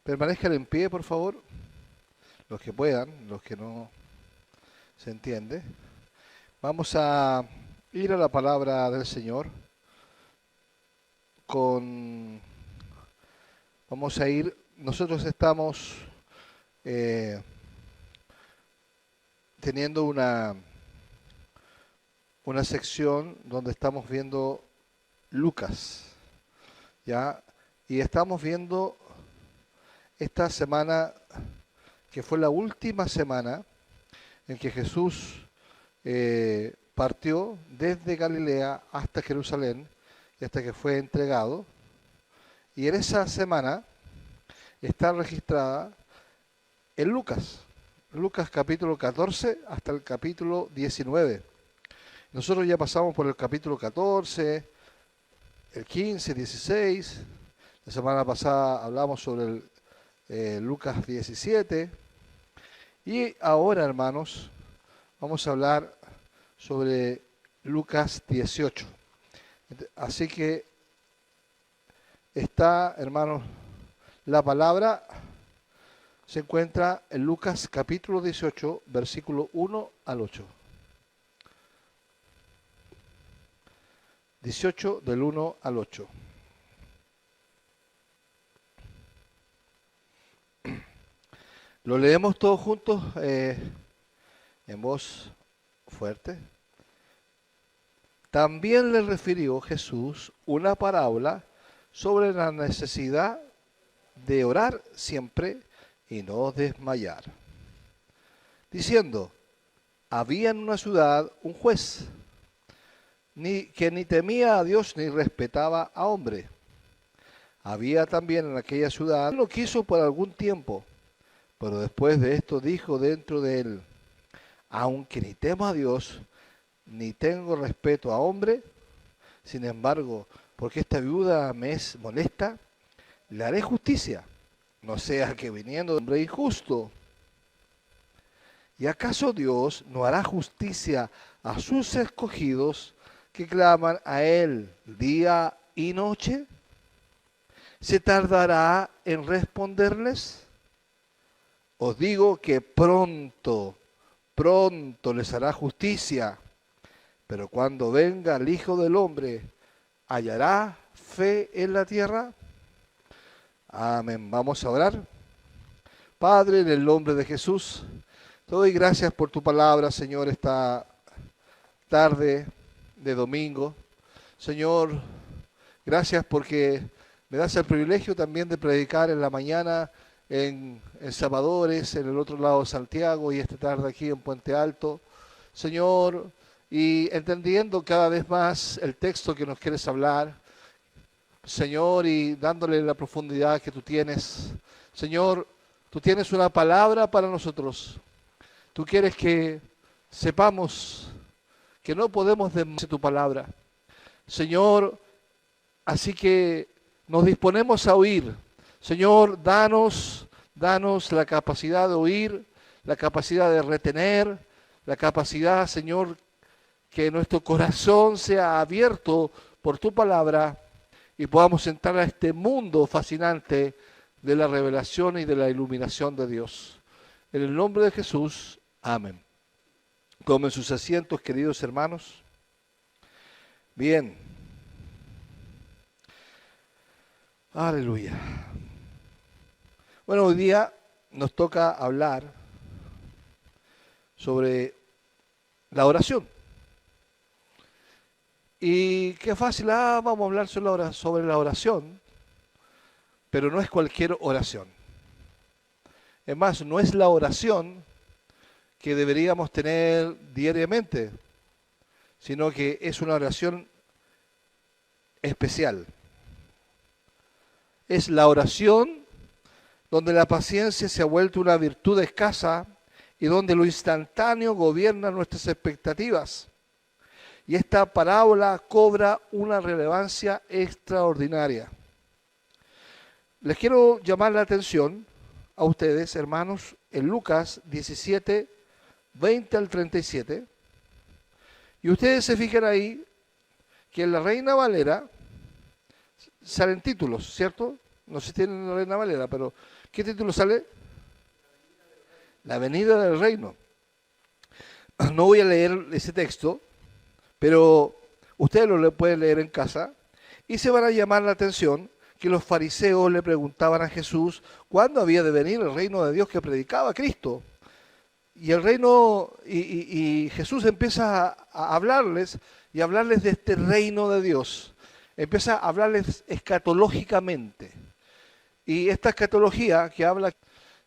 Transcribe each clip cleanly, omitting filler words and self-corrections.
Permanezcan en pie, por favor, los que puedan, los que no se entiende. Vamos a ir a la palabra del Señor con... Vamos a ir, nosotros estamos teniendo una sección donde estamos viendo Lucas, ¿ya? Y estamos viendo esta semana, que fue la última semana en que Jesús partió desde Galilea hasta Jerusalén y hasta que fue entregado. Y en esa semana está registrada en Lucas capítulo 14 hasta el capítulo 19. Nosotros ya pasamos por el capítulo 14, el 15, 16. La semana pasada hablamos sobre el Lucas 17. Y ahora, hermanos, vamos a hablar sobre Lucas 18. Así que está, hermanos, la palabra se encuentra en Lucas capítulo 18, versículo 1 al 8. 18 del 1 al 8. Lo leemos todos juntos en voz fuerte. También le refirió Jesús una parábola sobre la necesidad de orar siempre y no desmayar, diciendo: había en una ciudad un juez que ni temía a Dios ni respetaba a hombre. Había también en aquella ciudad, lo quiso por algún tiempo, pero después de esto dijo dentro de él: aunque ni temo a Dios ni tengo respeto a hombre, sin embargo, porque esta viuda me es molesta, le haré justicia, no sea que viniendo de hombre injusto. ¿Y acaso Dios no hará justicia a sus escogidos que claman a Él día y noche? ¿Se tardará en responderles? Os digo que pronto les hará justicia. Pero cuando venga el Hijo del Hombre, ¿hallará fe en la tierra? Amén. Vamos a orar. Padre, en el nombre de Jesús, te doy gracias por tu palabra, Señor, esta tarde de domingo. Señor, gracias porque me das el privilegio también de predicar en la mañana en Salvadores, en el otro lado de Santiago, y esta tarde aquí en Puente Alto. Señor, y entendiendo cada vez más el texto que nos quieres hablar, Señor, y dándole la profundidad que tú tienes. Señor, tú tienes una palabra para nosotros. Tú quieres que sepamos que no podemos desmentir tu palabra. Señor, así que nos disponemos a oír. Señor, danos la capacidad de oír, la capacidad de retener, la capacidad, Señor, que nuestro corazón sea abierto por tu palabra y podamos entrar a este mundo fascinante de la revelación y de la iluminación de Dios. En el nombre de Jesús, amén. Tomen sus asientos, queridos hermanos. Bien. Aleluya. Bueno, hoy día nos toca hablar sobre la oración. Y qué fácil, vamos a hablar sobre la oración, pero no es cualquier oración. Es más, no es la oración que deberíamos tener diariamente, sino que es una oración especial. Es la oración donde la paciencia se ha vuelto una virtud escasa y donde lo instantáneo gobierna nuestras expectativas. Y esta parábola cobra una relevancia extraordinaria. Les quiero llamar la atención a ustedes, hermanos, en Lucas 17, 20 al 37. Y ustedes se fijan ahí que en la Reina Valera salen títulos, ¿cierto? No sé si tienen la Reina Valera, pero ¿qué título sale? La venida del reino. No voy a leer ese texto, pero ustedes lo pueden leer en casa y se van a llamar la atención que los fariseos le preguntaban a Jesús cuándo había de venir el reino de Dios que predicaba Cristo. Y el reino, y Jesús empieza a hablarles y a hablarles de este reino de Dios. Empieza a hablarles escatológicamente. Y esta escatología que habla,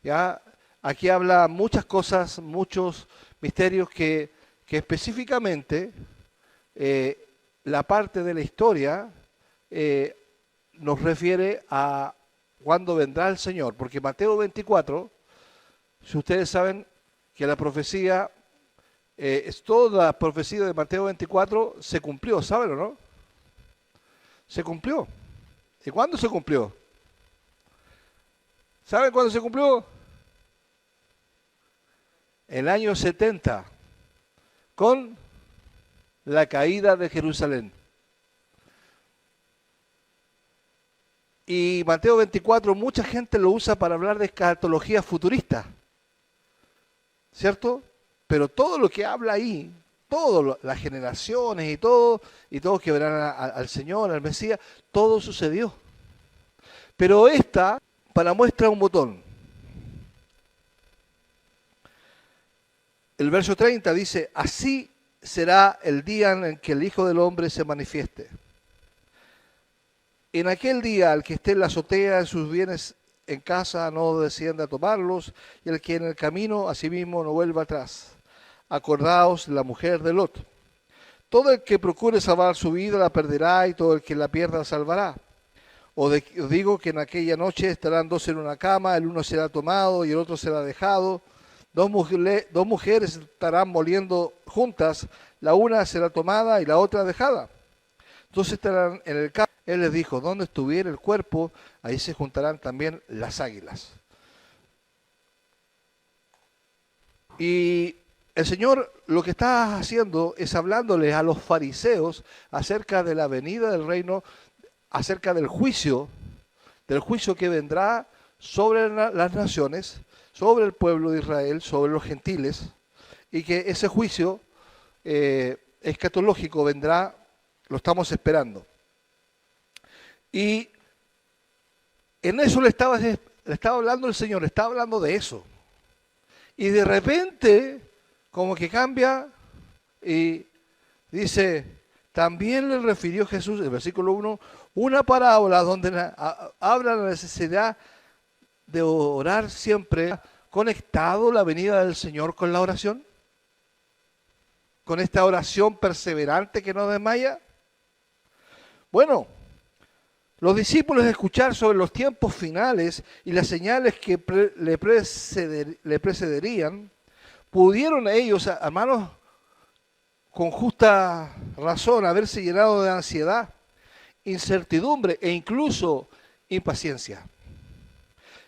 ya, aquí habla muchas cosas, muchos misterios que específicamente la parte de la historia nos refiere a cuándo vendrá el Señor. Porque Mateo 24, si ustedes saben que la profecía, es toda la profecía de Mateo 24 se cumplió, ¿saben o no? Se cumplió. ¿Y cuándo se cumplió? ¿Saben cuándo se cumplió? El año 70, con la caída de Jerusalén. Y Mateo 24, mucha gente lo usa para hablar de escatología futurista, ¿cierto? Pero todo lo que habla ahí, todas las generaciones y todos que verán al Señor, al Mesías, todo sucedió. Pero esta, para muestra un botón. El verso 30 dice, así será el día en que el Hijo del Hombre se manifieste. En aquel día, el que esté en la azotea, en sus bienes en casa, no descienda a tomarlos, y el que en el camino, asimismo, no vuelva atrás. Acordaos de la mujer de Lot. Todo el que procure salvar su vida la perderá, y todo el que la pierda la salvará. Os digo que en aquella noche estarán dos en una cama, el uno será tomado y el otro será dejado. Dos mujeres estarán moliendo juntas, la una será tomada y la otra dejada. Entonces estarán en el campo. Él les dijo, donde estuviera el cuerpo, ahí se juntarán también las águilas. Y el Señor lo que está haciendo es hablándoles a los fariseos acerca de la venida del reino, acerca del juicio que vendrá sobre las naciones, sobre el pueblo de Israel, sobre los gentiles, y que ese juicio escatológico vendrá, lo estamos esperando. Y en eso le estaba hablando el Señor, le estaba hablando de eso. Y de repente, como que cambia y dice, también le refirió Jesús, el versículo 1, una parábola donde habla la necesidad de orar siempre, conectado la venida del Señor con la oración, con esta oración perseverante que no desmaya. Bueno, los discípulos escuchar sobre los tiempos finales y las señales que le precederían, pudieron ellos, hermanos, con justa razón, haberse llenado de ansiedad, incertidumbre e incluso impaciencia.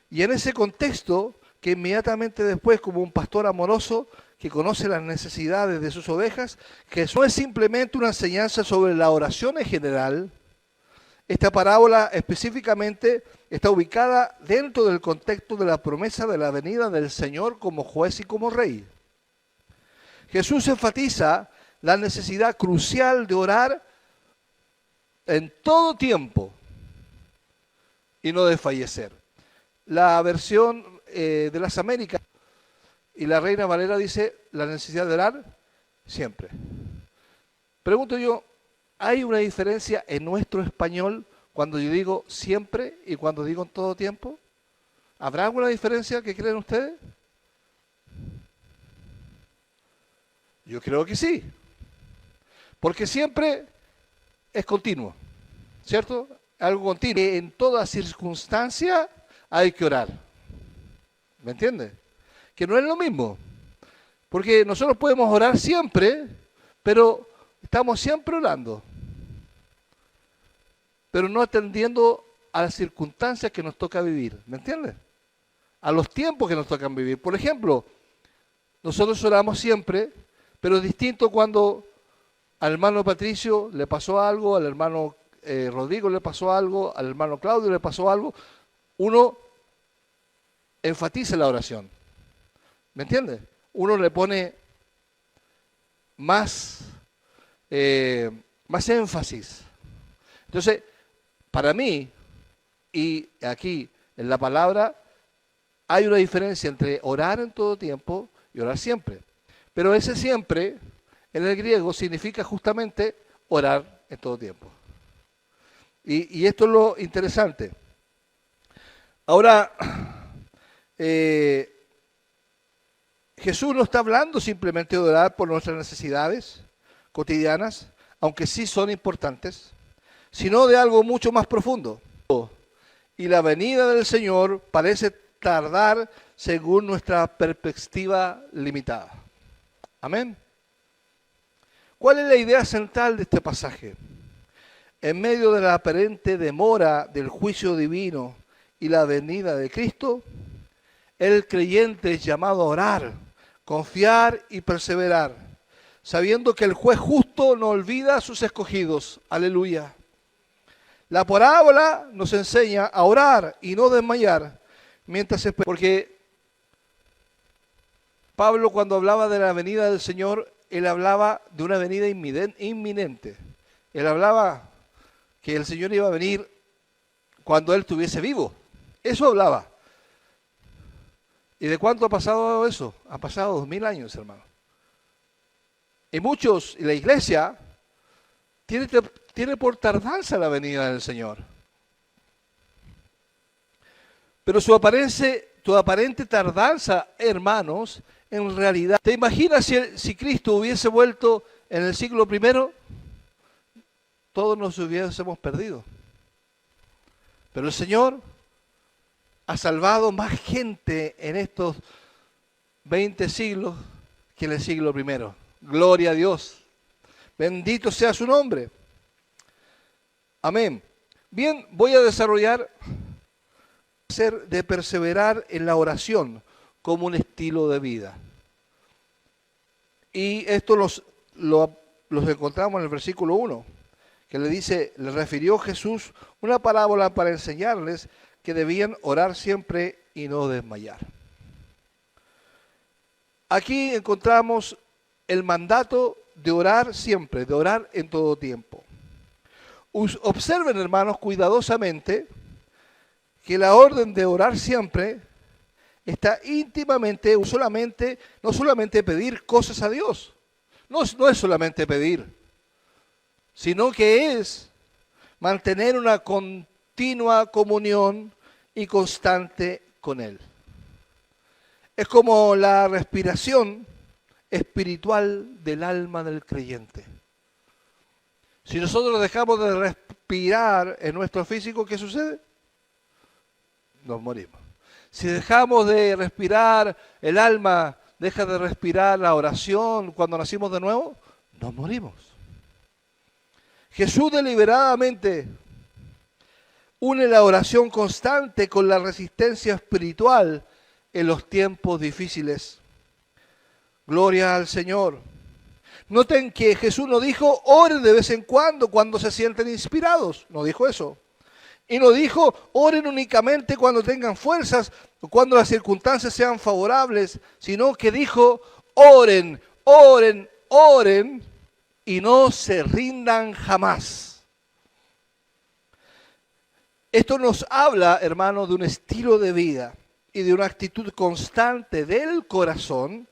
Y en ese contexto, que inmediatamente después, como un pastor amoroso que conoce las necesidades de sus ovejas, que no es simplemente una enseñanza sobre la oración en general. Esta parábola específicamente está ubicada dentro del contexto de la promesa de la venida del Señor como juez y como rey. Jesús enfatiza la necesidad crucial de orar en todo tiempo y no desfallecer. La versión de las Américas y la Reina Valera dice la necesidad de orar siempre. Pregunto yo, ¿hay una diferencia en nuestro español cuando yo digo siempre y cuando digo en todo tiempo? ¿Habrá alguna diferencia que creen ustedes? Yo creo que sí. Porque siempre es continuo, ¿cierto? Algo continuo. En toda circunstancia hay que orar. ¿Me entiende? Que no es lo mismo. Porque nosotros podemos orar siempre, pero estamos siempre orando, pero no atendiendo a las circunstancias que nos toca vivir, ¿me entiendes? A los tiempos que nos tocan vivir. Por ejemplo, nosotros oramos siempre, pero es distinto cuando al hermano Patricio le pasó algo, al hermano Rodrigo le pasó algo, al hermano Claudio le pasó algo. uno enfatiza la oración. ¿Me entiendes? Uno le pone más, más énfasis. Entonces, para mí, y aquí en la palabra, hay una diferencia entre orar en todo tiempo y orar siempre. Pero ese siempre, en el griego, significa justamente orar en todo tiempo. Y esto es lo interesante. Ahora, Jesús no está hablando simplemente de orar por nuestras necesidades cotidianas, aunque sí son importantes, sino de algo mucho más profundo. Y la venida del Señor parece tardar según nuestra perspectiva limitada. Amén. ¿Cuál es la idea central de este pasaje? En medio de la aparente demora del juicio divino y la venida de Cristo, el creyente es llamado a orar, confiar y perseverar, sabiendo que el juez justo no olvida a sus escogidos. Aleluya. La parábola nos enseña a orar y no desmayar mientras espera. Porque Pablo, cuando hablaba de la venida del Señor, él hablaba de una venida inminente. Él hablaba que el Señor iba a venir cuando él estuviese vivo. Eso hablaba. ¿Y de cuánto ha pasado eso? Ha pasado 2000 años, hermano. Y muchos, y la iglesia, tiene por tardanza la venida del Señor. Pero tu aparente tardanza, hermanos, en realidad, ¿te imaginas si Cristo hubiese vuelto en el siglo I? Todos nos hubiésemos perdido. Pero el Señor ha salvado más gente en estos 20 siglos que en el siglo I. Gloria a Dios. Bendito sea su nombre. Amén. Bien, voy a desarrollar de perseverar en la oración como un estilo de vida. Y esto los encontramos en el versículo 1, que le refirió Jesús una parábola para enseñarles que debían orar siempre y no desmayar. Aquí encontramos el mandato de orar siempre, de orar en todo tiempo. Observen, hermanos, cuidadosamente que la orden de orar siempre está íntimamente, no solamente pedir cosas a Dios, no es solamente pedir, sino que es mantener una continua comunión y constante con Él. Es como la respiración espiritual del alma del creyente. Si nosotros dejamos de respirar en nuestro físico, ¿qué sucede? Nos morimos. Si dejamos de respirar, el alma deja de respirar la oración cuando nacimos de nuevo, nos morimos. Jesús deliberadamente une la oración constante con la resistencia espiritual en los tiempos difíciles. Gloria al Señor. Noten que Jesús no dijo, oren de vez en cuando se sienten inspirados. No dijo eso. Y no dijo, oren únicamente cuando tengan fuerzas o cuando las circunstancias sean favorables, sino que dijo, oren, oren, oren y no se rindan jamás. Esto nos habla, hermano, de un estilo de vida y de una actitud constante del corazón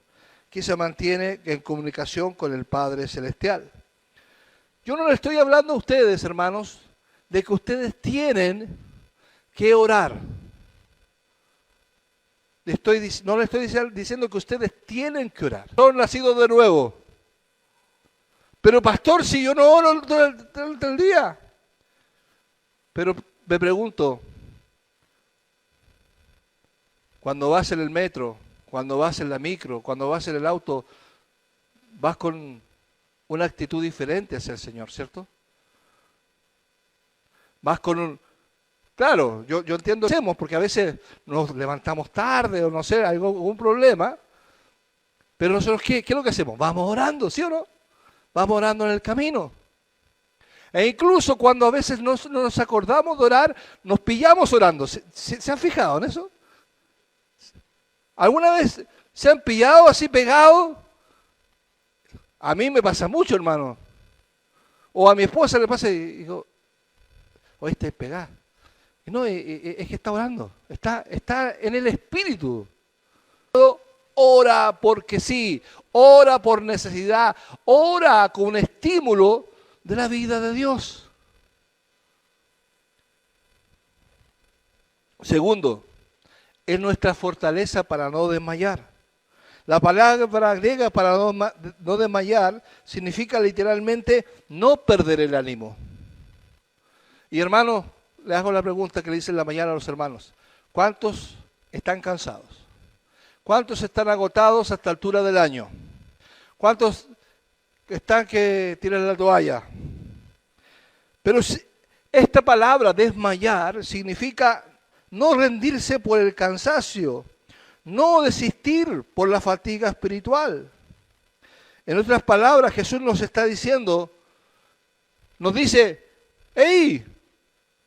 que se mantiene en comunicación con el Padre Celestial. Yo no le estoy hablando a ustedes, hermanos, de que ustedes tienen que orar. No le estoy diciendo que ustedes tienen que orar. Son nacidos de nuevo. Pero pastor, si yo no oro todo el día. Pero me pregunto, cuando vas en el metro, cuando vas en la micro, cuando vas en el auto, vas con una actitud diferente hacia el Señor, ¿cierto? Vas con un... Claro, yo entiendo que hacemos, porque a veces nos levantamos tarde o no sé, hay algún problema, pero nosotros, ¿qué es lo que hacemos? Vamos orando, ¿sí o no? Vamos orando en el camino. E incluso cuando a veces no nos acordamos de orar, nos pillamos orando. ¿Se han fijado en eso? ¿Alguna vez se han pillado así pegados? A mí me pasa mucho, hermano. O a mi esposa le pasa y digo, oye, estás pegada. Y no, es que está orando. Está en el espíritu. Ora porque sí, ora por necesidad, ora con estímulo de la vida de Dios. Segundo, es nuestra fortaleza para no desmayar. La palabra griega para no desmayar significa literalmente no perder el ánimo. Y hermano, le hago la pregunta que le hice en la mañana a los hermanos. ¿Cuántos están cansados? ¿Cuántos están agotados a esta altura del año? ¿Cuántos están que tiran la toalla? Pero esta palabra desmayar significa no rendirse por el cansancio, no desistir por la fatiga espiritual. En otras palabras, Jesús nos está diciendo, nos dice, ¡hey!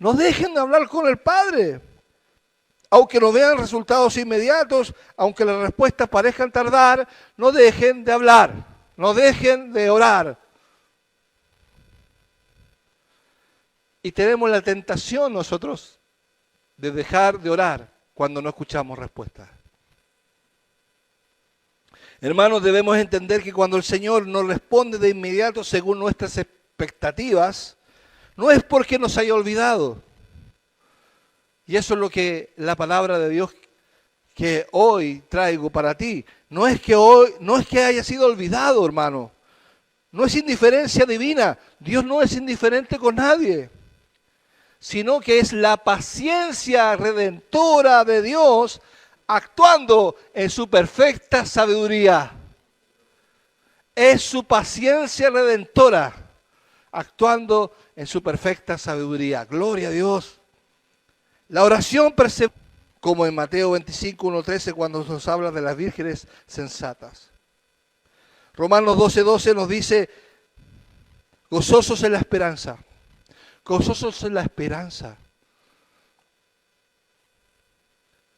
No dejen de hablar con el Padre. Aunque no vean resultados inmediatos, aunque las respuestas parezcan tardar, no dejen de hablar, no dejen de orar. Y tenemos la tentación nosotros de dejar de orar cuando no escuchamos respuestas. Hermanos, debemos entender que cuando el Señor nos responde de inmediato según nuestras expectativas, no es porque nos haya olvidado. Y eso es lo que la palabra de Dios que hoy traigo para ti. No es que haya sido olvidado, hermano. No es indiferencia divina. Dios no es indiferente con nadie. Sino que es la paciencia redentora de Dios actuando en su perfecta sabiduría. Es su paciencia redentora actuando en su perfecta sabiduría. Gloria a Dios. La oración perseverante, como en Mateo 25, 1-13, cuando nos habla de las vírgenes sensatas. Romanos 12:12 nos dice, gozosos en la esperanza. Gozosos en la esperanza.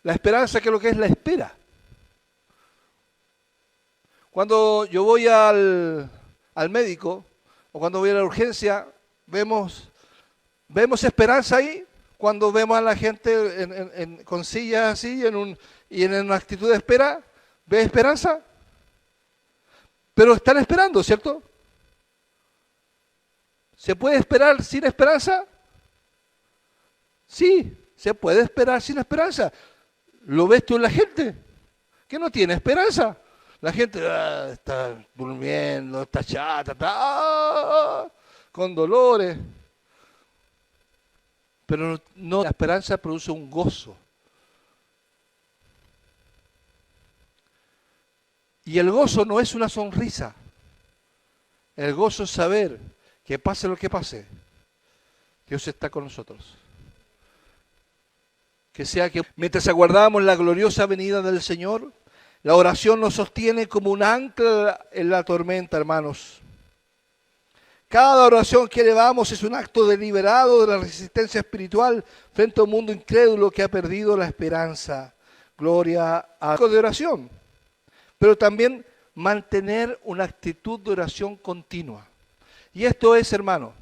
La esperanza, ¿qué es lo que es la espera? Cuando yo voy al médico, o cuando voy a la urgencia, vemos esperanza ahí. Cuando vemos a la gente con sillas así y en una actitud de espera, ¿ve esperanza? Pero están esperando, ¿cierto? ¿Se puede esperar sin esperanza? Sí, se puede esperar sin esperanza. ¿Lo ves tú en la gente? Que no tiene esperanza. La gente está durmiendo, está chata, está con dolores. Pero no, la esperanza produce un gozo. Y el gozo no es una sonrisa. El gozo es saber que pase lo que pase, Dios está con nosotros. Que sea que mientras aguardamos la gloriosa venida del Señor, la oración nos sostiene como un ancla en la tormenta, hermanos. Cada oración que elevamos es un acto deliberado de la resistencia espiritual frente a un mundo incrédulo que ha perdido la esperanza. Gloria a Dios de oración. Pero también mantener una actitud de oración continua. Y esto es, hermano,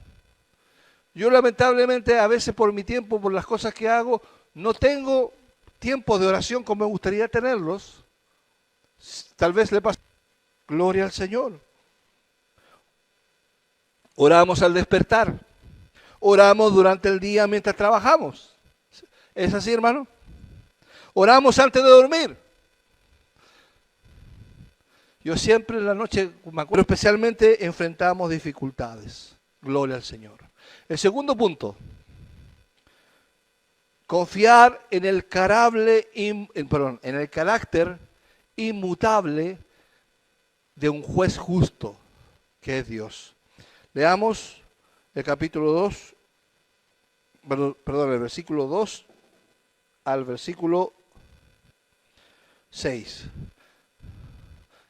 yo lamentablemente a veces por mi tiempo, por las cosas que hago, no tengo tiempos de oración como me gustaría tenerlos. Tal vez le pasa. Gloria al Señor. Oramos al despertar. Oramos durante el día mientras trabajamos. ¿Es así, hermano? Oramos antes de dormir. Yo siempre en la noche, me acuerdo, especialmente enfrentamos dificultades. Gloria al Señor. El segundo punto. Confiar en el carácter inmutable de un juez justo, que es Dios. Leamos el capítulo 2, perdón, el versículo 2 al versículo 6.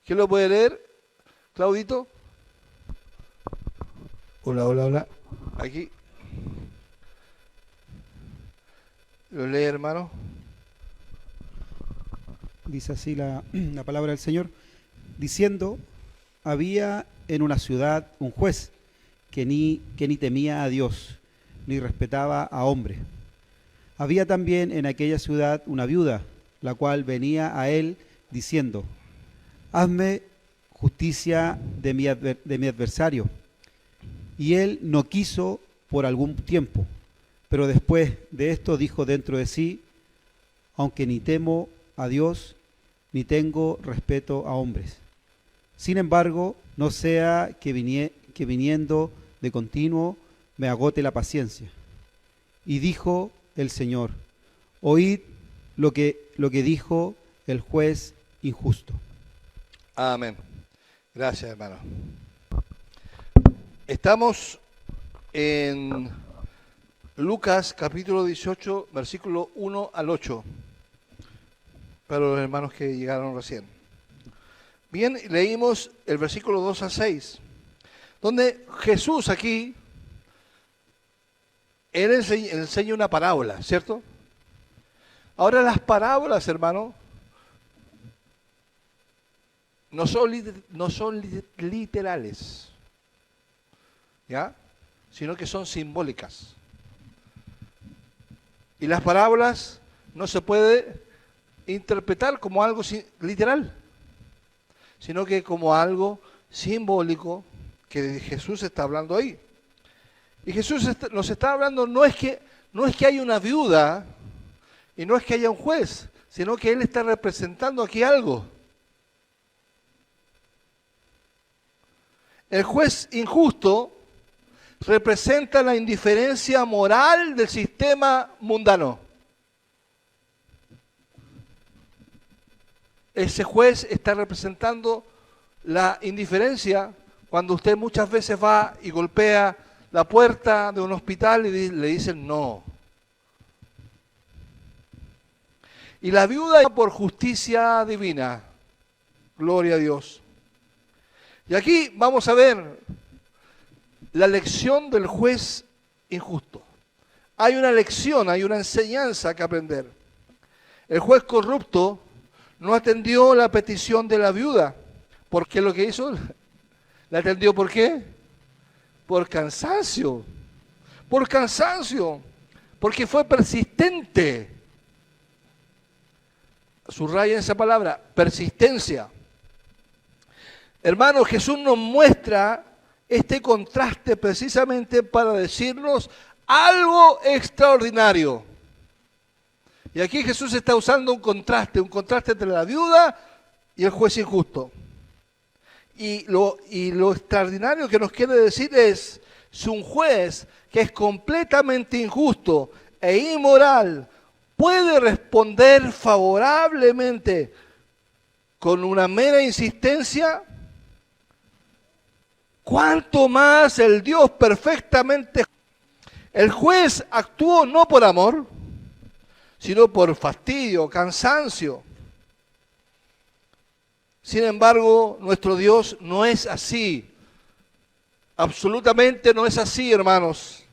¿Quién lo puede leer? ¿Claudito? Hola, hola, hola. Aquí. ¿Lo lee, hermano? Dice así la palabra del Señor, diciendo, había en una ciudad un juez que ni temía a Dios, ni respetaba a hombre. Había también en aquella ciudad una viuda, la cual venía a él diciendo, hazme justicia de mi adversario. Y él no quiso por algún tiempo, pero después de esto dijo dentro de sí, aunque ni temo a Dios, ni tengo respeto a hombres. Sin embargo, no sea que viniendo de continuo me agote la paciencia. Y dijo el Señor, oíd lo que dijo el juez injusto. Amén. Gracias, hermano. Estamos en Lucas capítulo 18, versículo 1 al 8, para los hermanos que llegaron recién. Bien, leímos el versículo 2 al 6, donde Jesús aquí, él enseña una parábola, ¿cierto? Ahora las parábolas, hermano, no son literales, ¿ya? Sino que son simbólicas. Y las parábolas no se puede interpretar como algo literal, sino que como algo simbólico que Jesús está hablando ahí. Y Jesús nos está hablando, no es que haya una viuda y no es que haya un juez, sino que Él está representando aquí algo. El juez injusto representa la indiferencia moral del sistema mundano. Ese juez está representando la indiferencia cuando usted muchas veces va y golpea la puerta de un hospital y le dicen no. Y la viuda por justicia divina. Gloria a Dios. Y aquí vamos a ver la lección del juez injusto. Hay una lección, hay una enseñanza que aprender. El juez corrupto no atendió la petición de la viuda. ¿Por qué lo que hizo? ¿La atendió por qué? Por cansancio. Por cansancio. Porque fue persistente. Subraya esa palabra, persistencia. Hermanos, Jesús nos muestra este contraste precisamente para decirnos algo extraordinario. Y aquí Jesús está usando un contraste entre la viuda y el juez injusto. Y lo extraordinario que nos quiere decir es, si un juez que es completamente injusto e inmoral puede responder favorablemente con una mera insistencia, ¿cuánto más el Dios perfectamente? El juez actuó no por amor, sino por fastidio, cansancio. Sin embargo, nuestro Dios no es así. Absolutamente no es así, hermanos.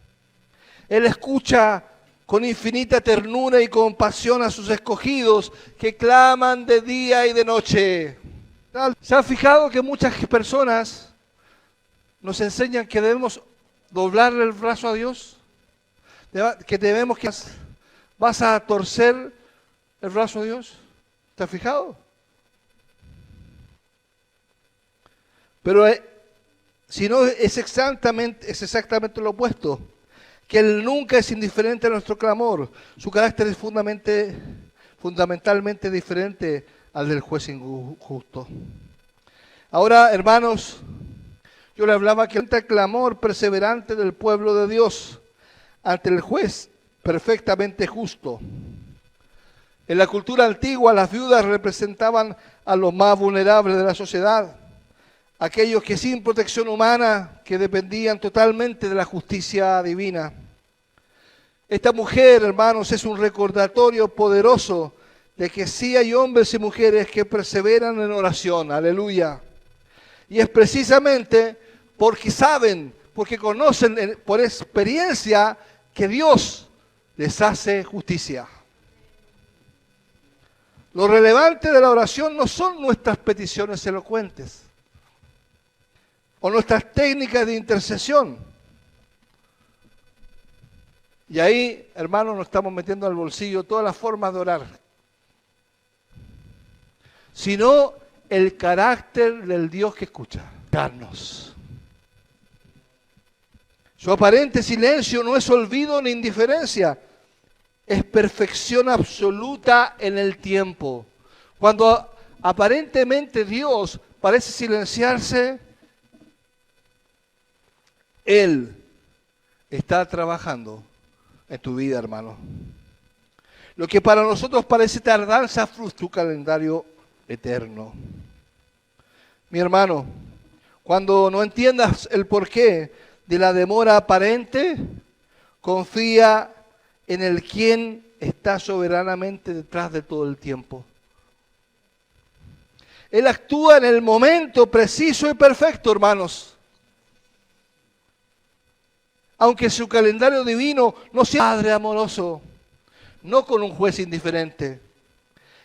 Él escucha con infinita ternura y compasión a sus escogidos que claman de día y de noche. ¿Se han fijado que muchas personas nos enseñan que debemos doblarle el brazo a Dios? Que debemos que vas a torcer el brazo a Dios. ¿Te has fijado? Pero si no, es exactamente lo opuesto. Que Él nunca es indiferente a nuestro clamor. Su carácter es fundamentalmente diferente al del juez injusto. Ahora, hermanos, yo le hablaba que el clamor perseverante del pueblo de Dios ante el juez perfectamente justo. En la cultura antigua, las viudas representaban a los más vulnerables de la sociedad, aquellos que sin protección humana, que dependían totalmente de la justicia divina. Esta mujer, hermanos, es un recordatorio poderoso de que sí hay hombres y mujeres que perseveran en oración, aleluya. Y es precisamente porque porque conocen por experiencia que Dios les hace justicia. Lo relevante de la oración no son nuestras peticiones elocuentes o nuestras técnicas de intercesión. Y ahí, hermanos, nos estamos metiendo al bolsillo todas las formas de orar, sino el carácter del Dios que escucha. Escucharnos. Su aparente silencio no es olvido ni indiferencia, es perfección absoluta en el tiempo. Cuando aparentemente Dios parece silenciarse, Él está trabajando en tu vida, hermano. Lo que para nosotros parece tardanza frustra tu calendario eterno. Mi hermano, cuando no entiendas el porqué de la demora aparente, confía en el quien está soberanamente detrás de todo el tiempo. Él actúa en el momento preciso y perfecto, hermanos. Aunque su calendario divino no sea Padre amoroso, no con un juez indiferente.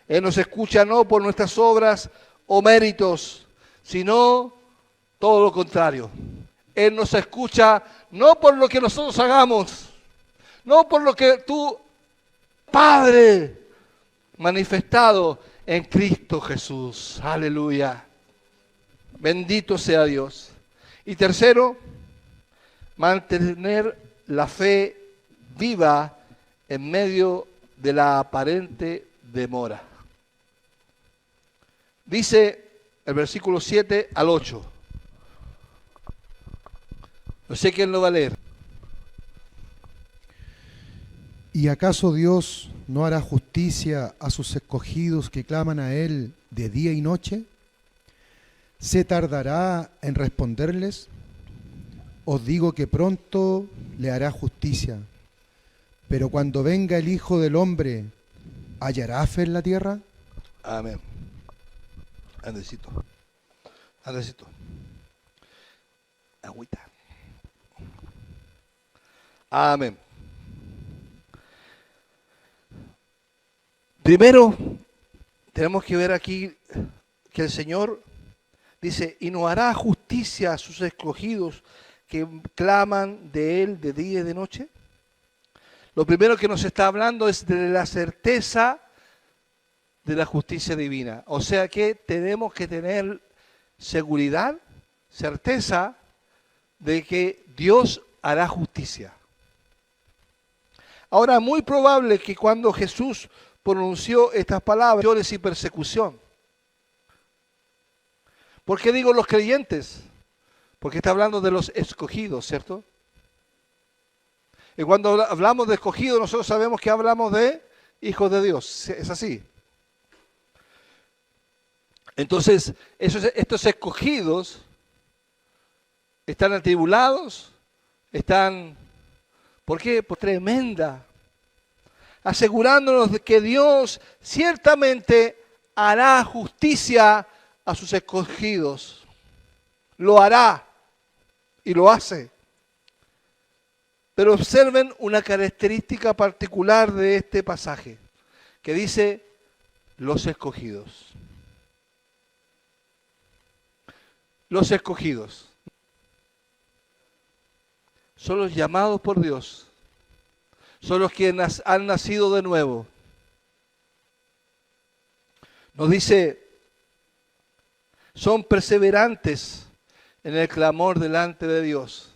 Él nos escucha no por nuestras obras o méritos, sino todo lo contrario. Él nos escucha no por lo que nosotros hagamos, no por lo que tú, Padre, manifestado en Cristo Jesús. Aleluya. Bendito sea Dios. Y tercero, mantener la fe viva en medio de la aparente demora. Dice el versículo 7 al 8. No sé quién lo va a leer. ¿Y acaso Dios no hará justicia a sus escogidos que claman a Él de día y noche? ¿Se tardará en responderles? Os digo que pronto le hará justicia. Pero cuando venga el Hijo del Hombre, ¿hallará fe en la tierra? Amén. Andresito. Andresito. Agüita. Amén. Primero, tenemos que ver aquí que el Señor dice, y no hará justicia a sus escogidos que claman de Él de día y de noche. Lo primero que nos está hablando es de la certeza de la justicia divina. O sea que tenemos que tener seguridad, certeza de que Dios hará justicia. Ahora, muy probable que cuando Jesús pronunció estas palabras, llores y persecución. ¿Por qué digo los creyentes? Porque está hablando de los escogidos, ¿cierto? Y cuando hablamos de escogidos, nosotros sabemos que hablamos de hijos de Dios. Es así. Entonces, estos escogidos están atribulados, están, ¿por qué? Por tremenda, asegurándonos de que Dios ciertamente hará justicia a sus escogidos. Lo hará y lo hace. Pero observen una característica particular de este pasaje, que dice los escogidos. Los escogidos son los llamados por Dios, son los que han nacido de nuevo. Nos dice, son perseverantes en el clamor delante de Dios.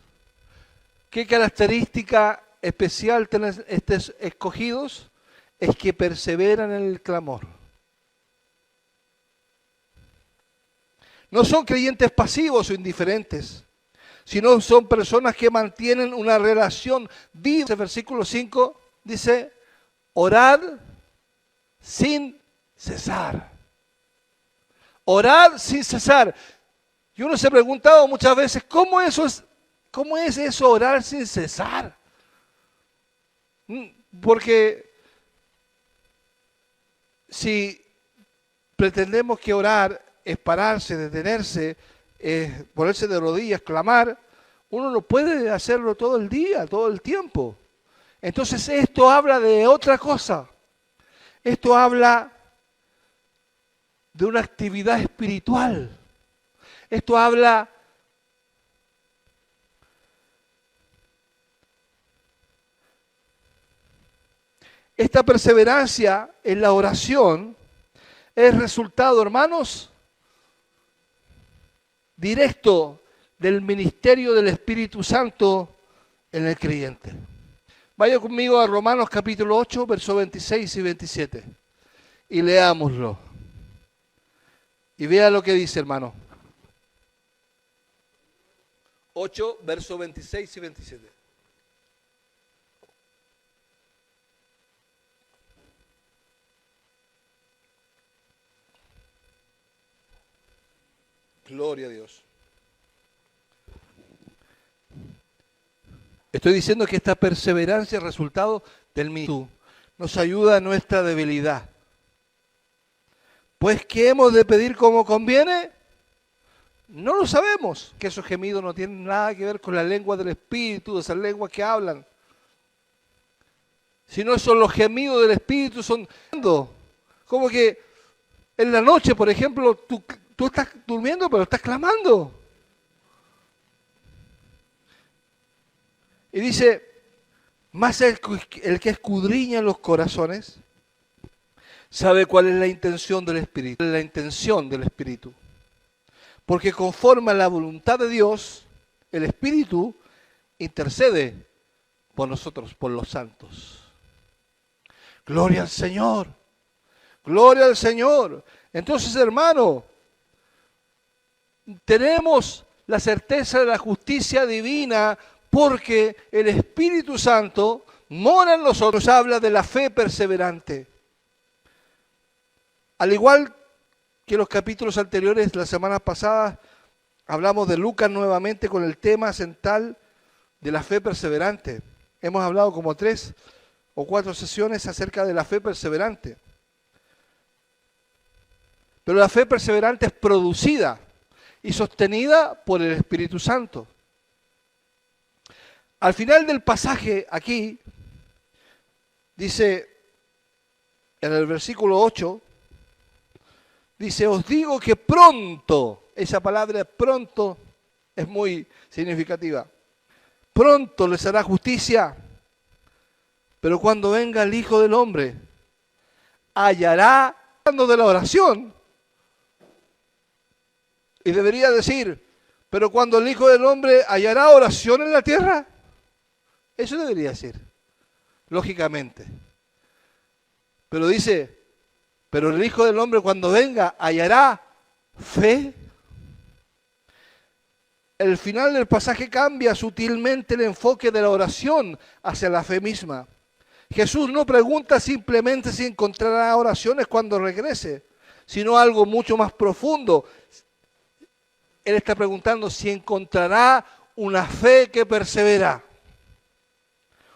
¿Qué característica especial tienen estos escogidos? Es que perseveran en el clamor. No son creyentes pasivos o indiferentes, sino son personas que mantienen una relación viva. El versículo 5 dice, orad sin cesar. Orad sin cesar. Y uno se ha preguntado muchas veces, ¿cómo es eso orar sin cesar? Porque si pretendemos que orar es pararse, detenerse, ponerse de rodillas, clamar, Uno no puede hacerlo todo el día, todo el tiempo. Entonces esto habla de otra cosa. Esto habla de una actividad espiritual. Esto habla esta perseverancia en la oración es resultado, hermanos, directo del ministerio del Espíritu Santo en el creyente. Vaya conmigo a Romanos capítulo 8, versos 26 y 27. Y leámoslo. Y vea lo que dice, hermano. 8, versos 26 y 27. Gloria a Dios. Estoy diciendo que esta perseverancia es resultado del ministerio. Nos ayuda en nuestra debilidad. Pues, ¿qué hemos de pedir como conviene? No lo sabemos, que esos gemidos no tienen nada que ver con la lengua del Espíritu, esas lenguas que hablan. Si no son los gemidos del Espíritu, son como que en la noche, por ejemplo, tú estás durmiendo, pero estás clamando. Y dice, más el que escudriña los corazones, sabe cuál es la intención del Espíritu. La intención del Espíritu. Porque conforme a la voluntad de Dios, el Espíritu intercede por nosotros, por los santos. Gloria al Señor. Gloria al Señor. Entonces, hermano, tenemos la certeza de la justicia divina porque el Espíritu Santo mora en nosotros. Habla de la fe perseverante. Al igual que los capítulos anteriores, la semana pasada, hablamos de Lucas nuevamente con el tema central de la fe perseverante. Hemos hablado como 3 o 4 sesiones acerca de la fe perseverante. Pero la fe perseverante es producida y sostenida por el Espíritu Santo. Al final del pasaje aquí, dice en el versículo 8, dice, os digo que pronto, esa palabra pronto es muy significativa, pronto les hará justicia, pero cuando venga el Hijo del Hombre, hallará, hablando de la oración, y debería decir, pero cuando el Hijo del Hombre hallará oración en la tierra, eso debería decir, lógicamente. Pero dice, pero el Hijo del Hombre cuando venga hallará fe. El final del pasaje cambia sutilmente el enfoque de la oración hacia la fe misma. Jesús no pregunta simplemente si encontrará oraciones cuando regrese, sino algo mucho más profundo. Él está preguntando si encontrará una fe que persevera.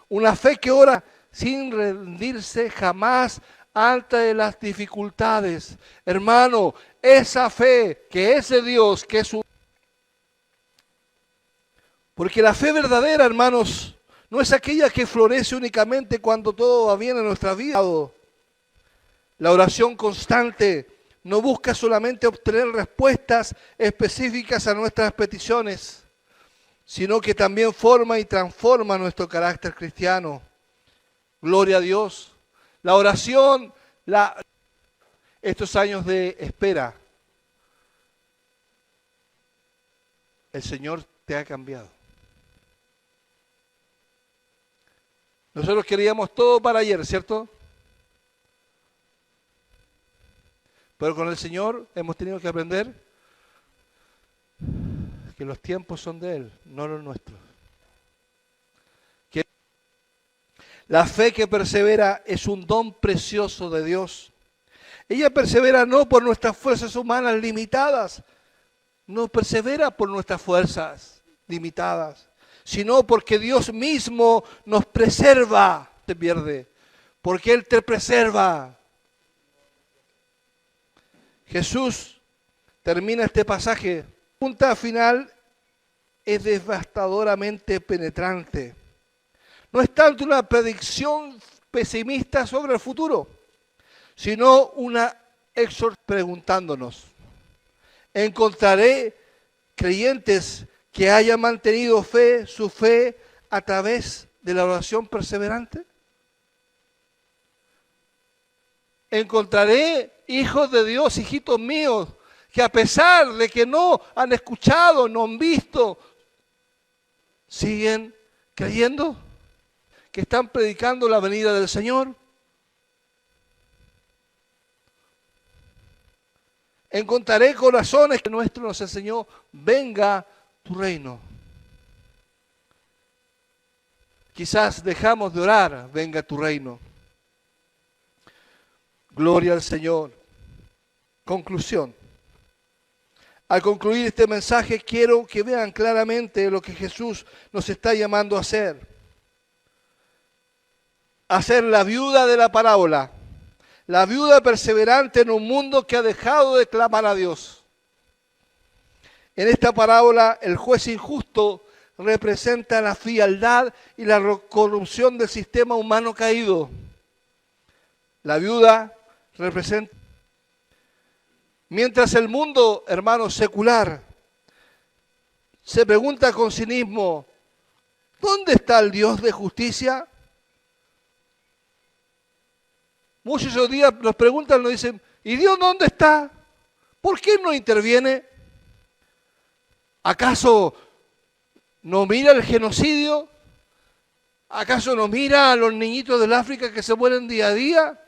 Una fe que ora sin rendirse jamás ante las dificultades. Hermano, esa fe que es de Dios, que es un... Porque la fe verdadera, hermanos, no es aquella que florece únicamente cuando todo va bien en nuestra vida. La oración constante no busca solamente obtener respuestas específicas a nuestras peticiones, sino que también forma y transforma nuestro carácter cristiano. Gloria a Dios. La oración, estos años de espera, el Señor te ha cambiado. Nosotros queríamos todo para ayer, ¿cierto? Pero con el Señor hemos tenido que aprender que los tiempos son de Él, no los nuestros. Que la fe que persevera es un don precioso de Dios. Ella persevera no por nuestras fuerzas humanas limitadas, no persevera por nuestras fuerzas limitadas, sino porque Dios mismo nos preserva. Te pierde, porque Él te preserva. Jesús termina este pasaje, punta final es devastadoramente penetrante. No es tanto una predicción pesimista sobre el futuro, sino una exhortación preguntándonos: ¿encontraré creyentes que hayan mantenido su fe a través de la oración perseverante? ¿Encontraré hijos de Dios, hijitos míos, que a pesar de que no han escuchado, no han visto, siguen creyendo? ¿Que están predicando la venida del Señor? Encontraré corazones que nuestro nos enseñó: venga tu reino. Quizás dejamos de orar: venga tu reino. Gloria al Señor. Conclusión. Al concluir este mensaje, quiero que vean claramente lo que Jesús nos está llamando a hacer. A ser la viuda de la parábola. La viuda perseverante en un mundo que ha dejado de clamar a Dios. En esta parábola, el juez injusto representa la frialdad y la corrupción del sistema humano caído. La viuda representa... Mientras el mundo, hermano, secular, se pregunta con cinismo: ¿dónde está el Dios de justicia? Muchos hoy día nos preguntan, nos dicen: ¿y Dios dónde está? ¿Por qué no interviene? ¿Acaso no mira el genocidio? ¿Acaso no mira a los niñitos del África que se mueren día a día?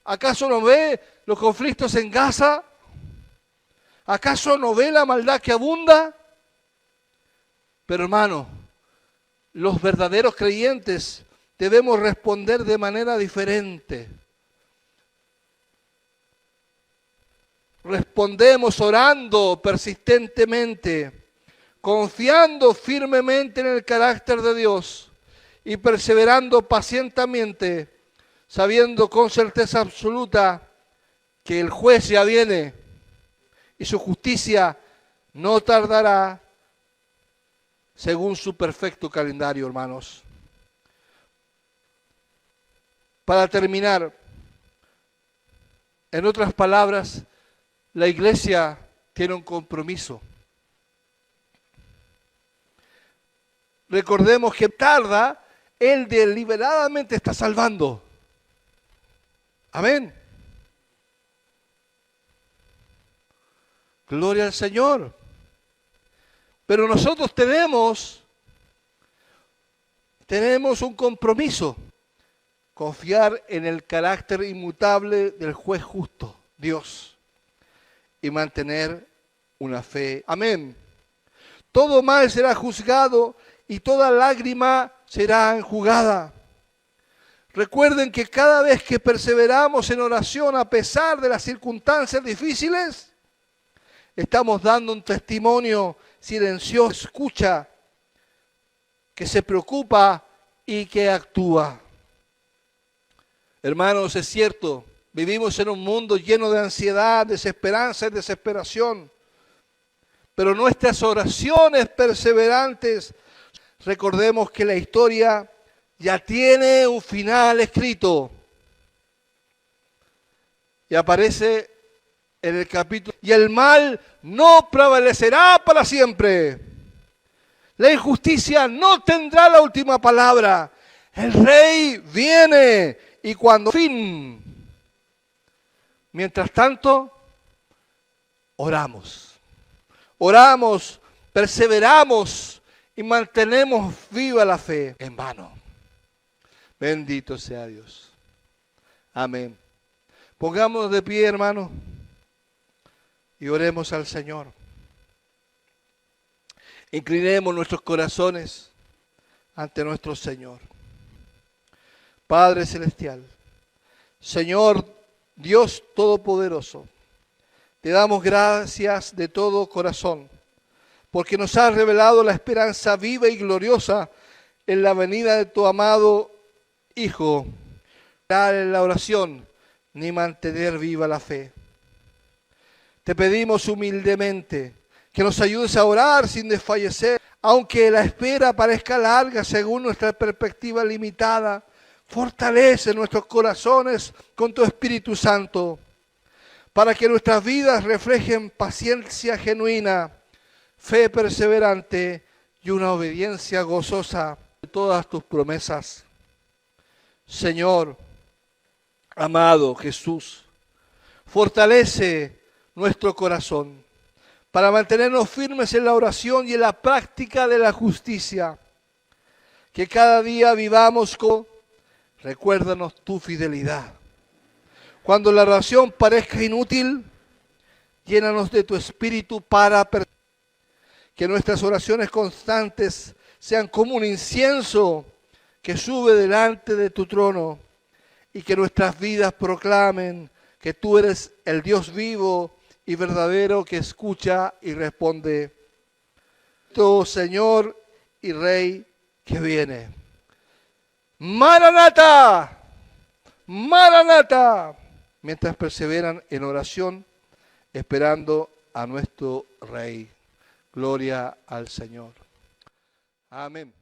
¿Acaso no ve los conflictos en Gaza? ¿Acaso no ve la maldad que abunda? Pero hermano, los verdaderos creyentes debemos responder de manera diferente. Respondemos orando persistentemente, confiando firmemente en el carácter de Dios y perseverando pacientemente, sabiendo con certeza absoluta que el juez ya viene y su justicia no tardará según su perfecto calendario, hermanos. Para terminar, en otras palabras, la iglesia tiene un compromiso. Recordemos que tarda, Él deliberadamente está salvando. Amén. Gloria al Señor. Pero nosotros tenemos un compromiso: confiar en el carácter inmutable del juez justo, Dios, y mantener una fe. Amén. Todo mal será juzgado y toda lágrima será enjugada. Recuerden que cada vez que perseveramos en oración a pesar de las circunstancias difíciles, estamos dando un testimonio silencioso, escucha, que se preocupa y que actúa. Hermanos, es cierto, vivimos en un mundo lleno de ansiedad, desesperanza y desesperación. Pero nuestras oraciones perseverantes, recordemos que la historia ya tiene un final escrito. Y aparece en el capítulo: y el mal no prevalecerá para siempre. La injusticia no tendrá la última palabra. El rey viene y cuando fin. Mientras tanto, oramos. Oramos, perseveramos y mantenemos viva la fe en vano. Bendito sea Dios. Amén. Pongámonos de pie, hermano, y oremos al Señor. Inclinemos nuestros corazones ante nuestro Señor. Padre Celestial, Señor Dios Todopoderoso, te damos gracias de todo corazón, porque nos has revelado la esperanza viva y gloriosa en la venida de tu amado Hijo. Dar en la oración ni mantener viva la fe. Te pedimos humildemente que nos ayudes a orar sin desfallecer, Aunque la espera parezca larga según nuestra perspectiva limitada, fortalece nuestros corazones con tu Espíritu Santo, para que nuestras vidas reflejen paciencia genuina, fe perseverante y una obediencia gozosa de todas tus promesas. Señor, amado Jesús, fortalece nuestro corazón para mantenernos firmes en la oración y en la práctica de la justicia. Que cada día vivamos con... Recuérdanos tu fidelidad. Cuando la oración parezca inútil, llénanos de tu espíritu para que nuestras oraciones constantes sean como un incienso que sube delante de tu trono y que nuestras vidas proclamen que tú eres el Dios vivo y verdadero que escucha y responde. Tu Señor y Rey que viene. ¡Maranata! ¡Maranata! Mientras perseveran en oración, esperando a nuestro Rey. Gloria al Señor. Amén.